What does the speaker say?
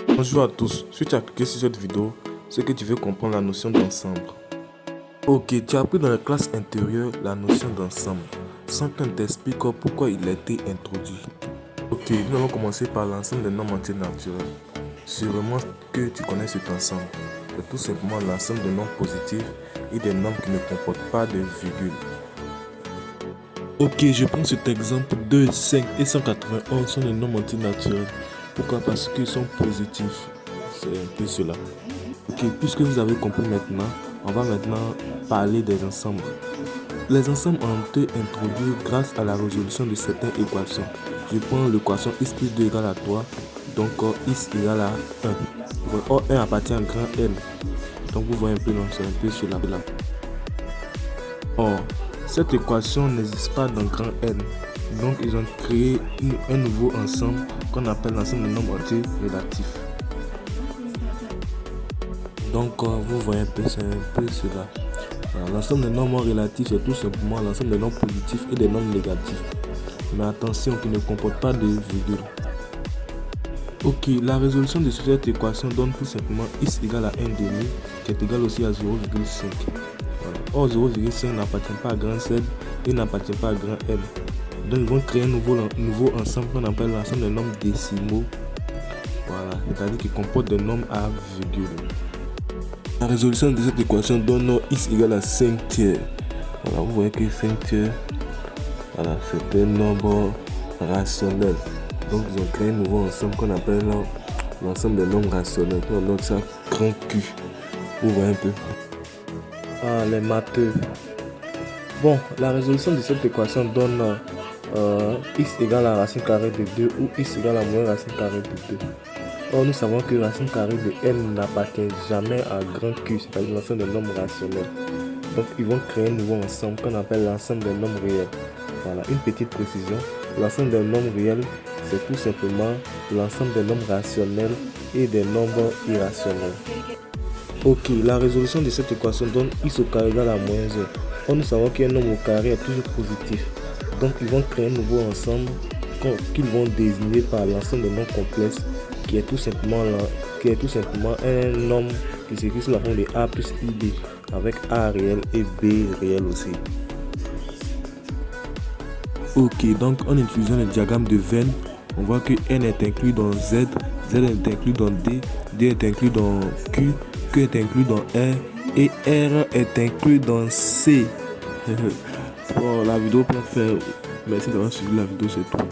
Bonjour à tous, si tu as cliqué sur cette vidéo, c'est que tu veux comprendre la notion d'ensemble. Ok, tu as appris dans la classe intérieure la notion d'ensemble, sans qu'on t'explique pourquoi il a été introduit. Ok, nous allons commencer par l'ensemble des nombres entiers naturels. Sûrement que tu connais cet ensemble. C'est tout simplement l'ensemble des nombres positifs et des nombres qui ne comportent pas de virgule. Ok, je prends cet exemple. 2, 5 et 191 sont des nombres entiers naturels. Pourquoi? Parce qu'ils sont positifs. C'est un peu cela. Ok, puisque vous avez compris maintenant, on va maintenant parler des ensembles. Les ensembles ont été introduits grâce à la résolution de certaines équations. Je prends l'équation x plus 2 égale à 3, donc x égale à 1. Or 1 appartient à grand N. Donc vous voyez un peu, c'est un peu cela. Or, cette équation n'existe pas dans grand N. Donc ils ont créé un nouveau ensemble qu'on appelle l'ensemble des nombres entiers relatifs. Donc vous voyez un peu, c'est un peu cela. L'ensemble des nombres relatifs c'est tout simplement l'ensemble des nombres positifs et des nombres négatifs. Mais attention, qui ne comportent pas de virgule. Ok, la résolution de cette équation donne tout simplement x égale à 1 demi, qui est égal aussi à 0,5. Voilà. Or 0,5 n'appartient pas à grand Z et n'appartient pas à grand N. Donc ils vont créer un nouveau ensemble qu'on appelle l'ensemble des nombres décimaux. Voilà, c'est-à-dire qui comporte des nombres à virgule. La résolution de cette équation donne x égale à 5 tiers. Voilà, vous voyez que 5 tiers, voilà, c'est un nombre rationnel. Donc ils ont créé un nouveau ensemble qu'on appelle l'ensemble des nombres rationnels. On note ça grand Q. Vous voyez un peu. Ah, les matheux. Bon, la résolution de cette équation donne x égale à racine carrée de 2 ou x égale à moins racine carrée de 2. Or, nous savons que racine carrée de n n'appartient jamais à grand Q, c'est-à-dire l'ensemble des nombres rationnels. Donc, ils vont créer un nouveau ensemble qu'on appelle l'ensemble des nombres réels. Voilà, une petite précision. L'ensemble des nombres réels, c'est tout simplement l'ensemble des nombres rationnels et des nombres irrationnels. Ok, la résolution de cette équation donne x au carré égale à moins 1. Or, nous savons qu'un nombre au carré est toujours positif. Donc, ils vont créer un nouveau ensemble qu'ils vont désigner par l'ensemble des nombres complexes, qui est tout simplement un nombre qui s'écrit sous la forme de a plus ib, avec a réel et b réel aussi. Ok, donc en utilisant le diagramme de Venn, on voit que n est inclus dans z, z est inclus dans d, d est inclus dans q, q est inclus dans r et r est inclus dans c. Bon, la vidéo peut faire. Merci d'avoir suivi la vidéo, c'est tout.